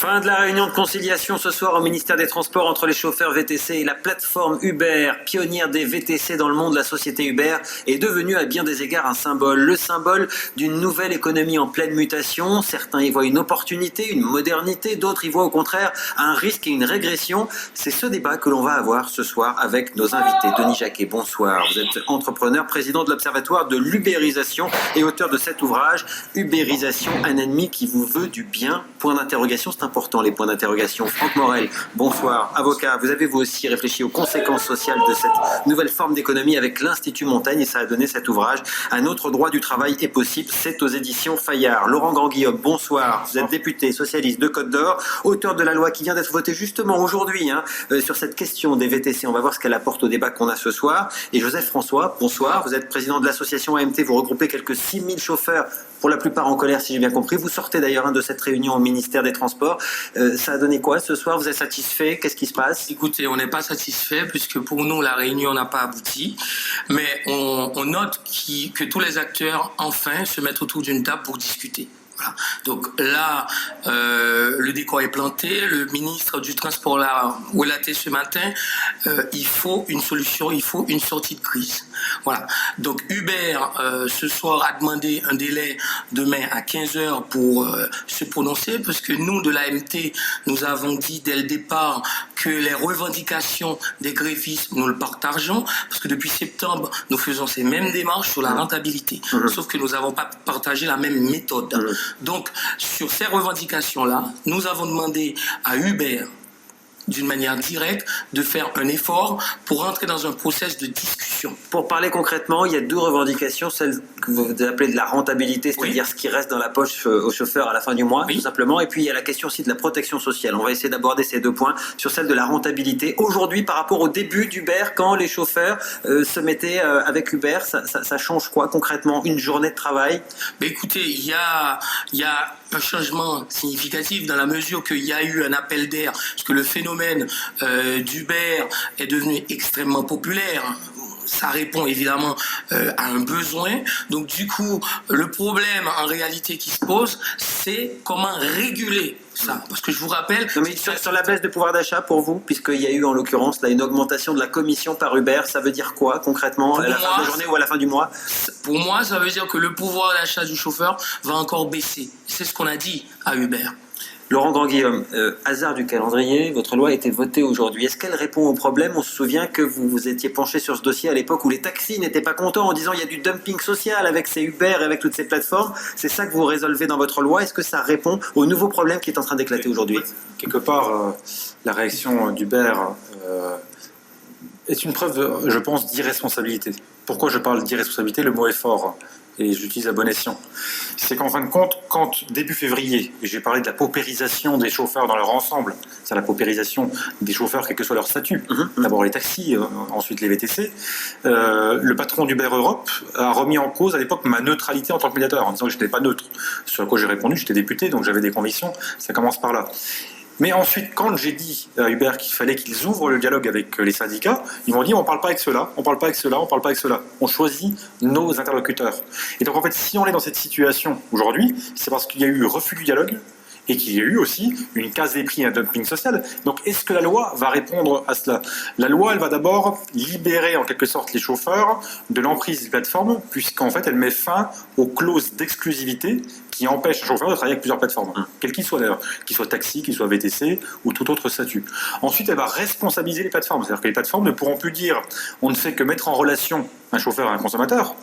Fin de la réunion de conciliation ce soir au ministère des Transports entre les chauffeurs VTC et la plateforme Uber, pionnière des VTC dans le monde. La société Uber est devenue à bien des égards un symbole, le symbole d'une nouvelle économie en pleine mutation. Certains y voient une opportunité, une modernité, d'autres y voient au contraire un risque et une régression. C'est ce débat que l'on va avoir ce soir avec nos invités. Denis Jacquet, bonsoir. Vous êtes entrepreneur, président de l'Observatoire de l'Ubérisation et auteur de cet ouvrage Ubérisation, un ennemi qui vous veut du bien. Point d'interrogation, c'est important les points d'interrogation. Franck Morel, bonsoir, avocat. Vous avez vous aussi réfléchi aux conséquences sociales de cette nouvelle forme d'économie avec l'Institut Montaigne et ça a donné cet ouvrage. Un autre droit du travail est possible, c'est aux éditions Fayard. Laurent Grand-Guillaume, bonsoir. Vous êtes député socialiste de Côte d'Or, auteur de la loi qui vient d'être votée justement aujourd'hui sur cette question des VTC. On va voir ce qu'elle apporte au débat qu'on a ce soir. Et Joseph François, bonsoir. Vous êtes président de l'association AMT, vous regroupez quelques 6000 chauffeurs, pour la plupart en colère si j'ai bien compris. Vous sortez d'ailleurs de cette réunion au ministère des Transports. Ça a donné quoi ce soir? Vous êtes satisfait? Qu'est-ce qui se passe? Écoutez, on n'est pas satisfait puisque pour nous la réunion n'a pas abouti, mais on note que tous les acteurs enfin se mettent autour d'une table pour discuter. Voilà. Donc là, le décor est planté, le ministre du Transport l'a relaté ce matin, il faut une solution, il faut une sortie de crise. Voilà. Donc Uber, ce soir, a demandé un délai demain à 15h pour se prononcer, parce que nous, de l'AMT, nous avons dit dès le départ que les revendications des grévistes, nous le partageons, parce que depuis septembre, nous faisons ces mêmes démarches sur la rentabilité, sauf que nous n'avons pas partagé la même méthode. Donc, sur ces revendications-là, nous avons demandé à Uber, d'une manière directe, de faire un effort pour rentrer dans un process de discussion. Pour parler concrètement, il y a deux revendications, celle que vous appelez de la rentabilité, c'est-à-dire ce qui reste dans la poche aux chauffeurs à la fin du mois, tout simplement, et puis il y a la question aussi de la protection sociale. On va essayer d'aborder ces deux points sur celle de la rentabilité. Aujourd'hui, par rapport au début d'Uber, quand les chauffeurs se mettaient avec Uber, ça change quoi concrètement? Une journée de travail? Mais écoutez, il y a un changement significatif dans la mesure qu'il y a eu un appel d'air, parce que le phénomène d'Uber est devenu extrêmement populaire. Ça répond évidemment à un besoin. Donc du coup, le problème en réalité qui se pose, c'est comment réguler ça. Parce que je vous rappelle... Non, mais sur la baisse de pouvoir d'achat pour vous, puisqu'il y a eu en l'occurrence là, une augmentation de la commission par Uber, ça veut dire quoi concrètement à la fin de la journée ou à la fin du mois? Pour moi, ça veut dire que le pouvoir d'achat du chauffeur va encore baisser. C'est ce qu'on a dit à Uber. Laurent Grand-Guillaume, hasard du calendrier, votre loi a été votée aujourd'hui. Est-ce qu'elle répond au problème? On se souvient que vous vous étiez penché sur ce dossier à l'époque où les taxis n'étaient pas contents en disant il y a du dumping social avec ces Uber et avec toutes ces plateformes. C'est ça que vous résolvez dans votre loi. Est-ce que ça répond au nouveau problème qui est en train d'éclater aujourd'hui? Quelque part, la réaction d'Uber est une preuve, je pense, d'irresponsabilité. Pourquoi je parle d'irresponsabilité? Le mot est fort. Et j'utilise à bon escient. C'est qu'en fin de compte, quand début février, et j'ai parlé de la paupérisation des chauffeurs dans leur ensemble, c'est la paupérisation des chauffeurs quel que soit leur statut, d'abord les taxis, ensuite les VTC, le patron d'Uber Europe a remis en cause à l'époque ma neutralité en tant que médiateur, en disant que je n'étais pas neutre. Sur quoi j'ai répondu, j'étais député, donc j'avais des convictions, ça commence par là. Mais ensuite, quand j'ai dit à Uber qu'il fallait qu'ils ouvrent le dialogue avec les syndicats, ils m'ont dit on ne parle pas avec ceux-là, on ne parle pas avec ceux-là, on ne parle pas avec ceux-là. On choisit nos interlocuteurs. Et donc en fait, si on est dans cette situation aujourd'hui, c'est parce qu'il y a eu refus du dialogue et qu'il y a eu aussi une casse des prix et un dumping social. Donc est-ce que la loi va répondre à cela? La loi, elle va d'abord libérer en quelque sorte les chauffeurs de l'emprise des plateformes, puisqu'en fait elle met fin aux clauses d'exclusivité qui empêchent un chauffeur de travailler avec plusieurs plateformes, quel qu'il soit d'ailleurs, qu'il soit taxi, qu'il soit VTC ou tout autre statut. Ensuite, elle va responsabiliser les plateformes, c'est-à-dire que les plateformes ne pourront plus dire on ne fait que mettre en relation un chauffeur et un consommateur.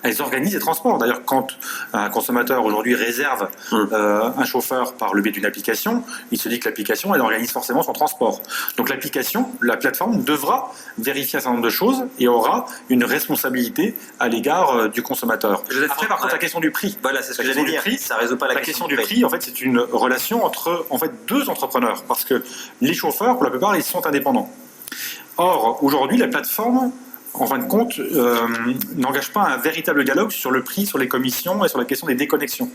Elles organisent les transports. D'ailleurs, quand un consommateur aujourd'hui réserve un chauffeur par le biais d'une application, il se dit que l'application, elle organise forcément son transport. Donc l'application, la plateforme devra vérifier un certain nombre de choses et aura une responsabilité à l'égard du consommateur. Après, par contre, la question du prix. Voilà, c'est ce que j'allais dire. Ça résout pas la question du prix. En fait, c'est une relation entre deux entrepreneurs, parce que les chauffeurs, pour la plupart, ils sont indépendants. Or, aujourd'hui, la plateforme, en fin de compte, n'engage pas un véritable dialogue sur le prix, sur les commissions et sur la question des déconnexions.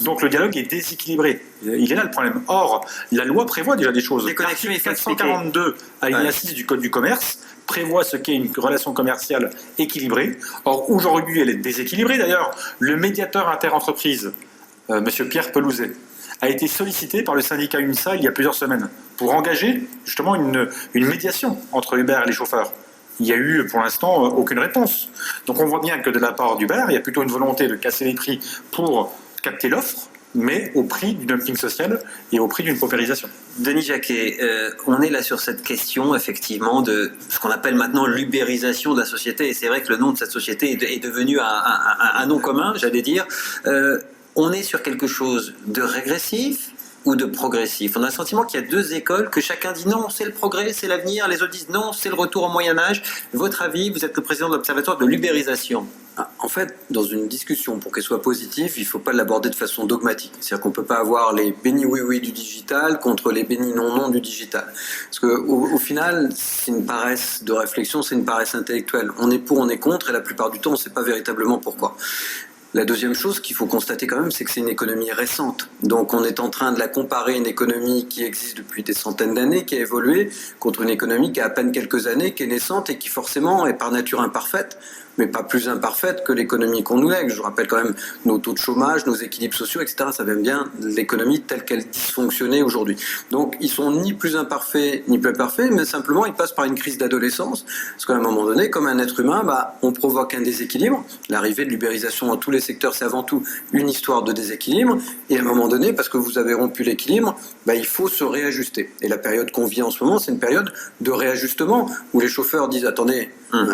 Donc le dialogue est déséquilibré. Il est là le problème. Or, la loi prévoit déjà des choses. Déconnexion, il faut 442 alinéa 6 du Code du commerce prévoit ce qu'est une relation commerciale équilibrée. Or, aujourd'hui, elle est déséquilibrée. D'ailleurs, le médiateur interentreprise, M. Pierre Pelouzet, a été sollicité par le syndicat UNSA il y a plusieurs semaines pour engager justement une médiation entre Uber et les chauffeurs. Il n'y a eu pour l'instant aucune réponse. Donc on voit bien que de la part d'Uber, il y a plutôt une volonté de casser les prix pour capter l'offre, mais au prix du dumping social et au prix d'une paupérisation. Denis Jacquet, on est là sur cette question effectivement de ce qu'on appelle maintenant l'ubérisation de la société, et c'est vrai que le nom de cette société est devenu un nom commun, j'allais dire. On est sur quelque chose de régressif ou de progressif. On a le sentiment qu'il y a deux écoles, que chacun dit non, c'est le progrès, c'est l'avenir, les autres disent non, c'est le retour au Moyen-Âge. Votre avis, vous êtes le président de l'Observatoire de l'ubérisation. En fait, dans une discussion, pour qu'elle soit positive, il ne faut pas l'aborder de façon dogmatique. C'est-à-dire qu'on ne peut pas avoir les bénis oui-oui du digital contre les bénis non-non du digital. Parce qu'au final, c'est une paresse de réflexion, c'est une paresse intellectuelle. On est pour, on est contre, et la plupart du temps, on ne sait pas véritablement pourquoi. La deuxième chose qu'il faut constater quand même, c'est que c'est une économie récente. Donc on est en train de la comparer à une économie qui existe depuis des centaines d'années, qui a évolué, contre une économie qui a à peine quelques années, qui est naissante et qui forcément est par nature imparfaite, mais pas plus imparfaite que l'économie qu'on nous lègue. Je rappelle quand même nos taux de chômage, nos équilibres sociaux, etc. Ça vient bien de l'économie telle qu'elle dysfonctionnait aujourd'hui. Donc ils sont ni plus imparfaits ni plus parfaits, mais simplement ils passent par une crise d'adolescence. Parce qu'à un moment donné, comme un être humain, on provoque un déséquilibre. L'arrivée de l'ubérisation dans tous les secteurs, c'est avant tout une histoire de déséquilibre. Et à un moment donné, parce que vous avez rompu l'équilibre, il faut se réajuster. Et la période qu'on vit en ce moment, c'est une période de réajustement où les chauffeurs disent attendez,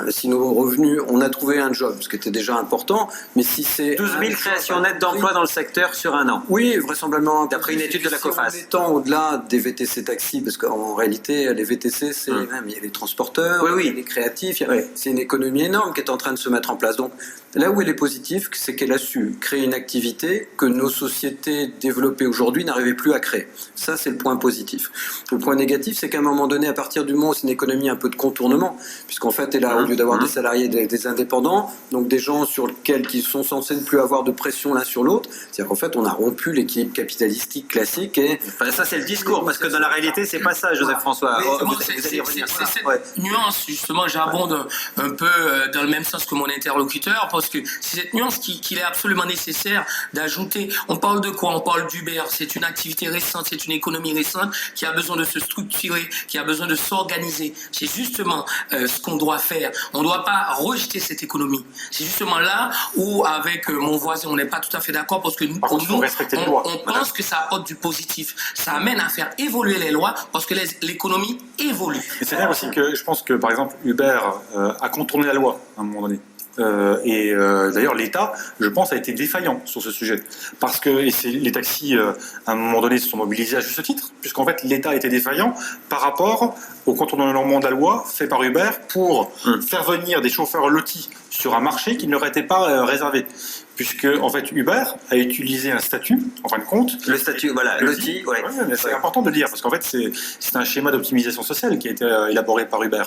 si nos revenus, on a trouvé un job, ce qui était déjà important, mais si c'est 12 000 créations nettes d'emplois dans le secteur sur un an. Oui, vraisemblablement. D'après une étude de la COFAS. Si on étend au-delà des VTC taxis, parce qu'en réalité, les VTC, c'est même, il y a les transporteurs, il y a les créatifs, c'est une économie énorme qui est en train de se mettre en place. Donc, là où elle est positive, c'est qu'elle a su créer une activité que nos sociétés développées aujourd'hui n'arrivaient plus à créer. Ça, c'est le point positif. Le point négatif, c'est qu'à un moment donné, à partir du moment où c'est une économie un peu de contournement, puisqu'en fait, elle a, au lieu d'avoir des salariés, des indépendants, donc des gens sur lesquels ils sont censés ne plus avoir de pression l'un sur l'autre, c'est-à-dire qu'en fait, on a rompu l'équilibre capitalistique classique. Et ça, c'est le discours, parce que dans la réalité, c'est pas ça, Joseph François. C'est cette nuance, justement, j'abonde un peu dans le même sens que mon interlocuteur, parce que c'est cette nuance qu'il est absolument nécessaire d'ajouter. On parle de quoi? On parle d'Uber. C'est une activité récente, c'est une économie récente qui a besoin de se structurer, qui a besoin de s'organiser. C'est justement ce qu'on doit faire. On ne doit pas rejeter cette économie. C'est justement là où, avec mon voisin, on n'est pas tout à fait d'accord, parce que nous, on pense que ça apporte du positif. Ça amène à faire évoluer les lois, parce que l'économie évolue. Et c'est bien aussi que je pense que, par exemple, Uber a contourné la loi à un moment donné. D'ailleurs, l'État, je pense, a été défaillant sur ce sujet. Parce que les taxis, à un moment donné, se sont mobilisés à juste titre, puisqu'en fait, l'État a été défaillant par rapport au contournement de la loi fait par Uber pour faire venir des chauffeurs lotis sur un marché qui ne leur était pas réservé. Puisque, en fait, Uber a utilisé un statut, en fin de compte. Le statut, voilà, loti, ouais. C'est important de le dire, parce qu'en fait, c'est un schéma d'optimisation sociale qui a été élaboré par Uber.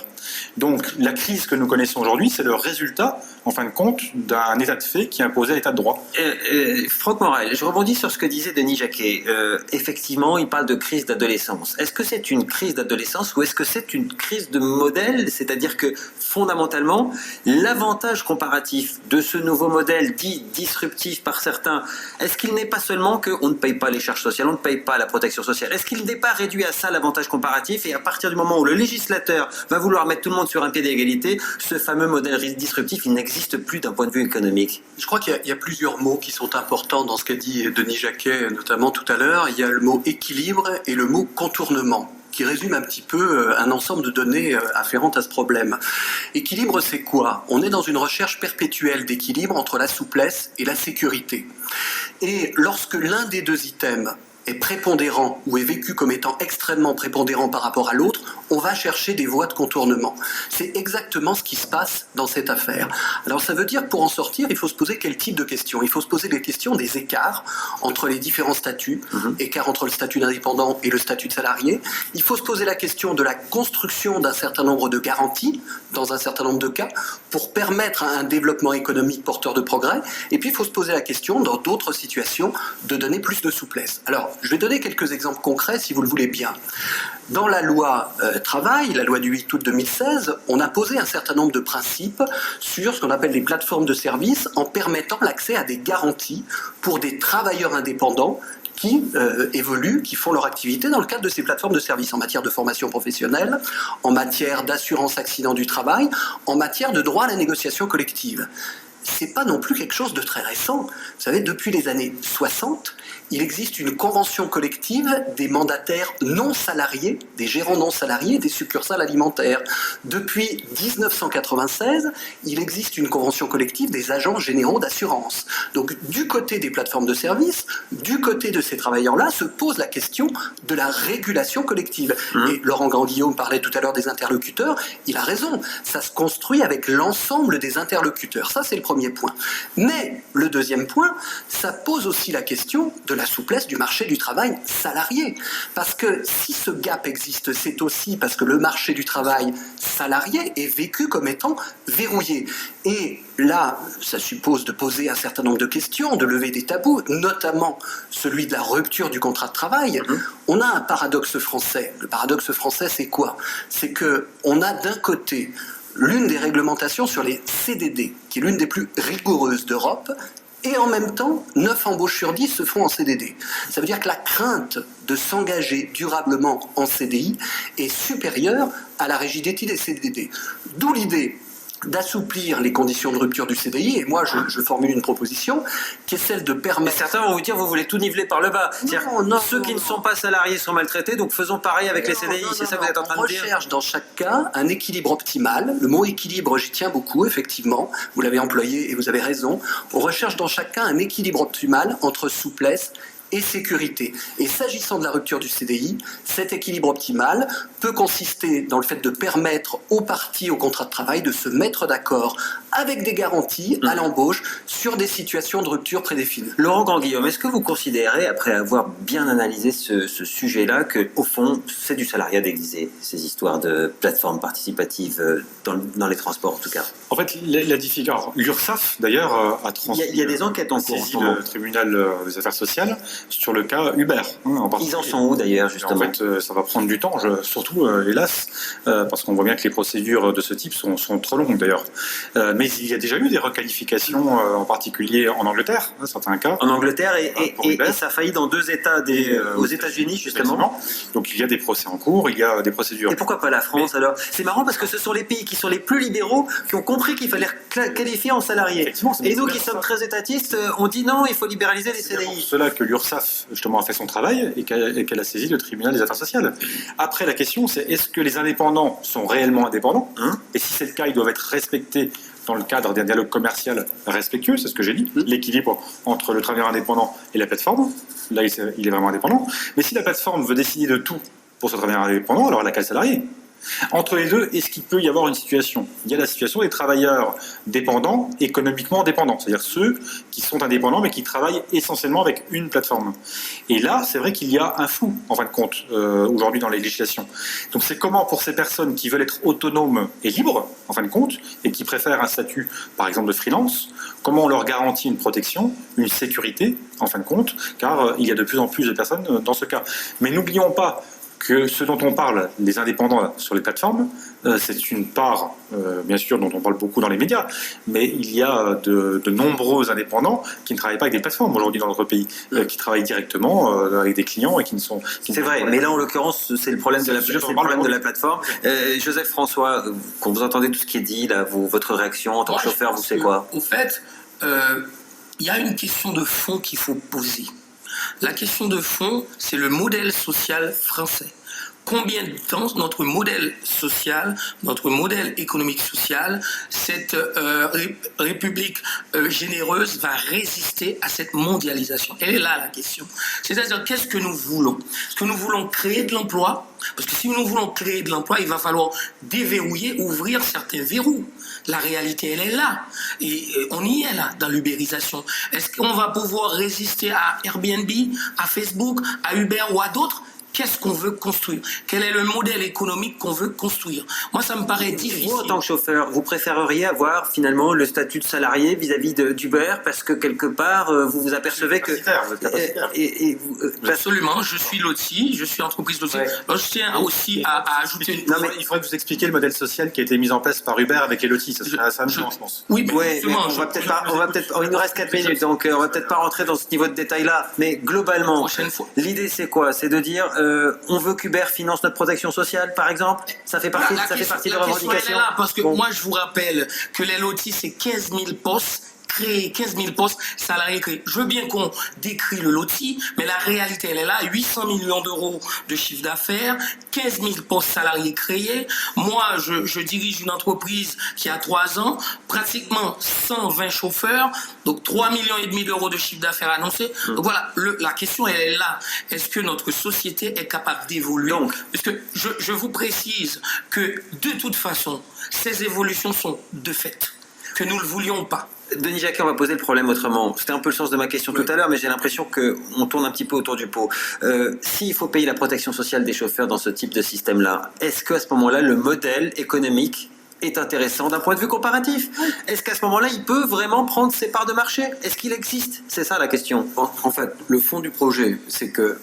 Donc, la crise que nous connaissons aujourd'hui, c'est le résultat, en fin de compte, d'un état de fait qui imposait l'état de droit. Franck Morel, je rebondis sur ce que disait Denis Jacquet. Effectivement, il parle de crise d'adolescence. Est-ce que c'est une crise d'adolescence ou est-ce que c'est une crise de modèle? C'est-à-dire que, fondamentalement, l'avantage comparatif de ce nouveau modèle dit disruptif par certains, est-ce qu'il n'est pas seulement qu'on ne paye pas les charges sociales, on ne paye pas la protection sociale? Est-ce qu'il n'est pas réduit à ça l'avantage comparatif, et à partir du moment où le législateur va vouloir mettre tout le monde sur un pied d'égalité, ce fameux modèle disruptif, il n'existe plus d'un point de vue économique? Je crois qu'il y a plusieurs mots qui sont importants dans ce qu'a dit Denis Jacquet, notamment tout à l'heure. Il y a le mot équilibre et le mot contournement, qui résume un petit peu un ensemble de données afférentes à ce problème. Équilibre, c'est quoi? On est dans une recherche perpétuelle d'équilibre entre la souplesse et la sécurité. Et lorsque l'un des deux items est prépondérant ou est vécu comme étant extrêmement prépondérant par rapport à l'autre, on va chercher des voies de contournement. C'est exactement ce qui se passe dans cette affaire. Alors ça veut dire que pour en sortir, il faut se poser quel type de questions? Il faut se poser les questions des écarts entre les différents statuts, écart entre le statut d'indépendant et le statut de salarié. Il faut se poser la question de la construction d'un certain nombre de garanties, dans un certain nombre de cas, pour permettre un développement économique porteur de progrès. Et puis il faut se poser la question, dans d'autres situations, de donner plus de souplesse. Alors, je vais donner quelques exemples concrets, si vous le voulez bien. Dans la loi travail, la loi du 8 août 2016, on a posé un certain nombre de principes sur ce qu'on appelle les plateformes de services, en permettant l'accès à des garanties pour des travailleurs indépendants qui évoluent, qui font leur activité dans le cadre de ces plateformes de services en matière de formation professionnelle, en matière d'assurance accident du travail, en matière de droit à la négociation collective. C'est pas non plus quelque chose de très récent. Vous savez, depuis les années 60, il existe une convention collective des mandataires non salariés, des gérants non salariés des succursales alimentaires. Depuis 1996, il existe une convention collective des agents généraux d'assurance. Donc, du côté des plateformes de services, du côté de ces travailleurs-là, se pose la question de la régulation collective. Et Laurent Grandguillaume parlait tout à l'heure des interlocuteurs, il a raison. Ça se construit avec l'ensemble des interlocuteurs. Ça, c'est le premier point. Mais le deuxième point, ça pose aussi la question de la souplesse du marché du travail salarié. Parce que si ce gap existe, c'est aussi parce que le marché du travail salarié est vécu comme étant verrouillé. Et là, ça suppose de poser un certain nombre de questions, de lever des tabous, notamment celui de la rupture du contrat de travail. On a un paradoxe français. Le paradoxe français, c'est quoi? C'est qu'on a d'un côté l'une des réglementations sur les CDD, qui est l'une des plus rigoureuses d'Europe, et en même temps, 9 embauches sur 10 se font en CDD. Ça veut dire que la crainte de s'engager durablement en CDI est supérieure à la rigidité des CDD. D'où l'idée d'assouplir les conditions de rupture du CDI, et moi je formule une proposition qui est celle de Mais permettre... certains vont vous dire vous voulez tout niveler par le bas. Ceux qui ne sont pas salariés sont maltraités, donc faisons pareil avec les CDI. C'est ça que vous êtes en train de dire? On recherche dans chaque cas un équilibre optimal. Le mot équilibre, j'y tiens beaucoup, effectivement. Vous l'avez employé et vous avez raison. On recherche dans chaque cas un équilibre optimal entre souplesse et sécurité. Et s'agissant de la rupture du CDI, cet équilibre optimal peut consister dans le fait de permettre aux parties au contrat de travail de se mettre d'accord avec des garanties à l'embauche sur des situations de rupture prédéfinies. Laurent Grandguillaume, est-ce que vous considérez, après avoir bien analysé ce sujet-là, qu'au fond, c'est du salariat déguisé, ces histoires de plateformes participatives dans les transports en tout cas? En fait, la difficulté. l'URSSAF, d'ailleurs, a transmis. Il y a des enquêtes en cours. Saisi le tribunal des affaires sociales sur le cas Uber. En Ils en sont où d'ailleurs, justement? En fait, ça va prendre du temps, surtout, hélas, parce qu'on voit bien que les procédures de ce type sont trop longues d'ailleurs. Mais il y a déjà eu des requalifications, en particulier en Angleterre, certains cas. En Angleterre, et ça a failli dans 2 États aux États-Unis, justement. Donc il y a des procès en cours, il y a des procédures. Et pourquoi pas la France alors? C'est marrant parce que ce sont les pays qui sont les plus libéraux qui ont compris qu'il fallait qualifier en salariés. Et nous qui sommes très étatistes, on dit non, il faut libéraliser les C'est pour CDI. cela que l'URSSAF justement a fait son travail et qu'elle a saisi le tribunal des affaires sociales. Après, la question c'est est-ce que les indépendants sont réellement indépendants? Et si c'est le cas, ils doivent être respectés dans le cadre d'un dialogue commercial respectueux, c'est ce que j'ai dit, l'équilibre entre le travailleur indépendant et la plateforme. Là, il est vraiment indépendant. Mais si la plateforme veut décider de tout pour ce travailleur indépendant, alors elle a qu'à le salarié. Entre les deux, est-ce qu'il peut y avoir une situation? Il y a la situation des travailleurs dépendants, économiquement dépendants, c'est-à-dire ceux qui sont indépendants mais qui travaillent essentiellement avec une plateforme. Et là, c'est vrai qu'il y a un flou, en fin de compte, aujourd'hui dans les législations. Donc c'est comment pour ces personnes qui veulent être autonomes et libres, en fin de compte, et qui préfèrent un statut, par exemple, de freelance, comment on leur garantit une protection, une sécurité, en fin de compte, car il y a de plus en plus de personnes dans ce cas. Mais n'oublions pas que ce dont on parle, les indépendants sur les plateformes, c'est une part, bien sûr, dont on parle beaucoup dans les médias, mais il y a de nombreux indépendants qui ne travaillent pas avec des plateformes aujourd'hui dans notre pays, qui travaillent directement avec des clients et qui ne sont... C'est vrai, mais là en l'occurrence, c'est le problème de la plateforme. Joseph François, quand vous entendez tout ce qui est dit, là, votre réaction en tant que chauffeur, vous savez quoi? Au fait, il y a une question de fond qu'il faut poser. La question de fond, c'est le modèle social français. Combien de temps notre modèle social, notre modèle économique social, cette république généreuse va résister à cette mondialisation? Elle est là la question. C'est-à-dire, qu'est-ce que nous voulons? Est-ce que nous voulons créer de l'emploi? Parce que si nous voulons créer de l'emploi, il va falloir déverrouiller, ouvrir certains verrous. La réalité, elle est là. Et on y est là, dans l'ubérisation. Est-ce qu'on va pouvoir résister à Airbnb, à Facebook, à Uber ou à d'autres? qu'est-ce qu'on veut construire? Quel est le modèle économique qu'on veut construire? Moi, ça me paraît difficile. Vous, en tant que chauffeur, vous préféreriez avoir finalement le statut de salarié vis-à-vis d'Uber parce que quelque part, vous vous apercevez que... Absolument, je suis loti, je suis entreprise loti. Ouais. Alors, je tiens aussi à ajouter une... Non, mais il faudrait que vous expliquiez le modèle social qui a été mis en place par Uber avec les lotis. Ça serait assez amusant, je pense. Oui, mais Ouais, mais justement, il nous reste 4 minutes, donc on va peut-être pas rentrer dans ce niveau de détail-là. Mais globalement, prochaine fois. l'idée c'est quoi? C'est de dire, on veut qu'Uber finance notre protection sociale, par exemple. Ça fait partie, Voilà, ça fait partie de la question, revendications. elle est là, parce que Bon. moi, je vous rappelle que les lotis, c'est 15 000 postes créés, 15 000 postes salariés créés. Je veux bien qu'on décrit le loti, mais la réalité, elle est là. 800 millions d'euros de chiffre d'affaires, 15 000 postes salariés créés. Moi, je dirige une entreprise qui a 3 ans, pratiquement 120 chauffeurs, donc 3,5 millions d'euros de chiffre d'affaires annoncé. Donc voilà, la question, elle est là. Est-ce que notre société est capable d'évoluer? Donc, parce que je vous précise que de toute façon, ces évolutions sont de fait, que nous ne le voulions pas. Denis Jacquet, on va poser le problème autrement. C'était un peu le sens de ma question tout à l'heure, mais j'ai l'impression qu'on tourne un petit peu autour du pot. S'il faut payer la protection sociale des chauffeurs dans ce type de système-là, est-ce qu'à ce moment-là, le modèle économique est intéressant d'un point de vue comparatif? Est-ce qu'à ce moment-là, il peut vraiment prendre ses parts de marché? Est-ce qu'il existe? C'est ça la question. En fait, le fond du projet, c'est que,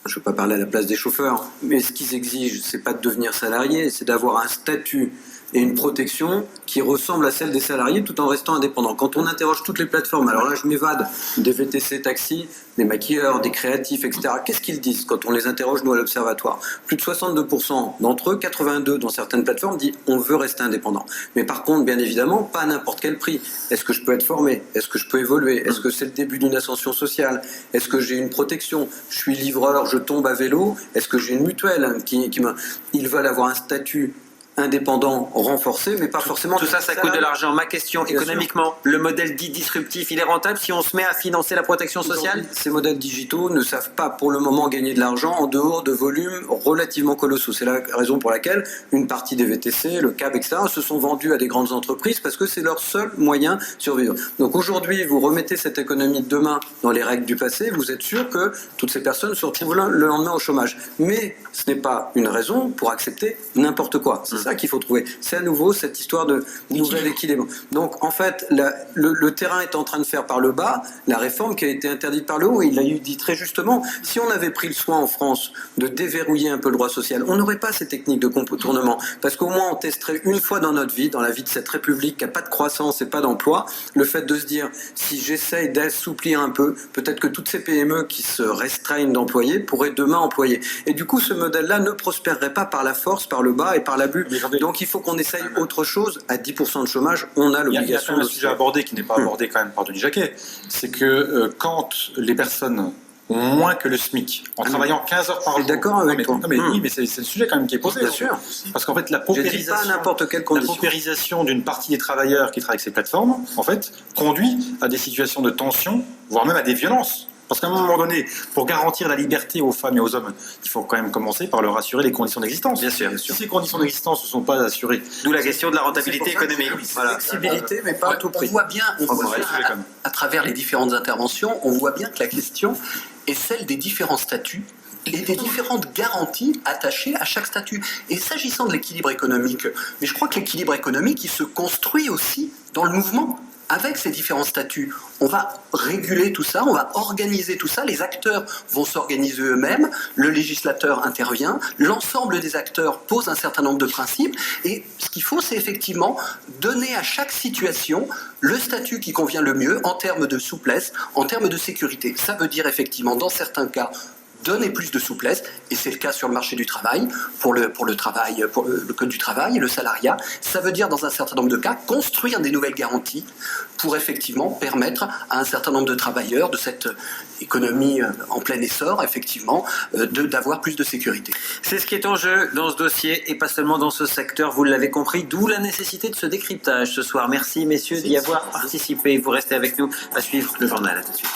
je ne veux pas parler à la place des chauffeurs, mais ce qu'ils exigent, c'est pas de devenir salarié, c'est d'avoir un statut et une protection qui ressemble à celle des salariés tout en restant indépendant. Quand on interroge toutes les plateformes, alors là je m'évade des VTC taxis, des maquilleurs, des créatifs, etc. Qu'est-ce qu'ils disent quand on les interroge nous à l'Observatoire? Plus de 62% d'entre eux, 82% dans certaines plateformes, disent on veut rester indépendant. Mais par contre, bien évidemment, pas à n'importe quel prix. Est-ce que je peux être formé? Est-ce que je peux évoluer? Est-ce que c'est le début d'une ascension sociale? Est-ce que j'ai une protection? Je suis livreur, je tombe à vélo. Est-ce que j'ai une mutuelle qui me... Ils veulent avoir un statut indépendant renforcé, mais pas forcément... Tout ça, ça coûte de l'argent. Ma question, Bien économiquement, le modèle dit disruptif, il est rentable si on se met à financer la protection sociale? Ces modèles digitaux ne savent pas pour le moment gagner de l'argent en dehors de volumes relativement colossaux. C'est la raison pour laquelle une partie des VTC, le CAB, etc., se sont vendus à des grandes entreprises parce que c'est leur seul moyen de survivre. Donc aujourd'hui, vous remettez cette économie de demain dans les règles du passé, vous êtes sûr que toutes ces personnes se retrouvent le lendemain au chômage. Mais ce n'est pas une raison pour accepter n'importe quoi. C'est ça qu'il faut trouver. C'est à nouveau cette histoire de nouvel équilibre. Donc en fait, le terrain est en train de faire par le bas la réforme qui a été interdite par le haut. Il l'a dit très justement, si on avait pris le soin en France de déverrouiller un peu le droit social, on n'aurait pas ces techniques de contournement. Parce qu'au moins on testerait une fois dans notre vie, dans la vie de cette République qui n'a pas de croissance et pas d'emploi, le fait de se dire, si j'essaye d'assouplir un peu, peut-être que toutes ces PME qui se restreignent d'employer pourraient demain employer. Et du coup, ce modèle-là ne prospérerait pas par la force, par le bas et par l'abus. Donc il faut qu'on essaye autre chose. À 10% de chômage, on a l'obligation Il y a de... un sujet abordé qui n'est pas abordé quand même par Denis Jacquet. C'est que quand les personnes ont moins que le SMIC, en travaillant 15 heures par jour... Je suis d'accord avec toi. Oui, mais c'est le sujet quand même qui est posé. Bien sûr. Parce qu'en fait, Je dis pas à n'importe quelle condition. la paupérisation d'une partie des travailleurs qui travaillent avec ces plateformes, en fait, conduit à des situations de tension, voire même à des violences. Parce qu'à un moment donné, pour garantir la liberté aux femmes et aux hommes, il faut quand même commencer par leur assurer les conditions d'existence. Bien sûr. Si ces conditions d'existence ne sont pas assurées, D'où la question de la rentabilité économique. Voilà. Flexibilité, mais pas à tout On prix. voit bien, vrai sujet, quand même. à travers les différentes interventions, on voit bien que la question est celle des différents statuts et des différentes garanties attachées à chaque statut. Et s'agissant de l'équilibre économique, mais je crois que l'équilibre économique, il se construit aussi dans le mouvement. Avec ces différents statuts, on va réguler tout ça, on va organiser tout ça, les acteurs vont s'organiser eux-mêmes, le législateur intervient, l'ensemble des acteurs pose un certain nombre de principes, et ce qu'il faut, c'est effectivement donner à chaque situation le statut qui convient le mieux en termes de souplesse, en termes de sécurité. Ça veut dire effectivement, dans certains cas, donner plus de souplesse, et c'est le cas sur le marché du travail, pour le travail, pour le code du travail, le salariat. Ça veut dire, dans un certain nombre de cas, construire des nouvelles garanties pour effectivement permettre à un certain nombre de travailleurs de cette économie en plein essor, effectivement, d'avoir plus de sécurité. C'est ce qui est en jeu dans ce dossier et pas seulement dans ce secteur, vous l'avez compris, d'où la nécessité de ce décryptage ce soir. Merci messieurs d'y avoir participé. Vous restez avec nous à suivre le journal. À tout de suite.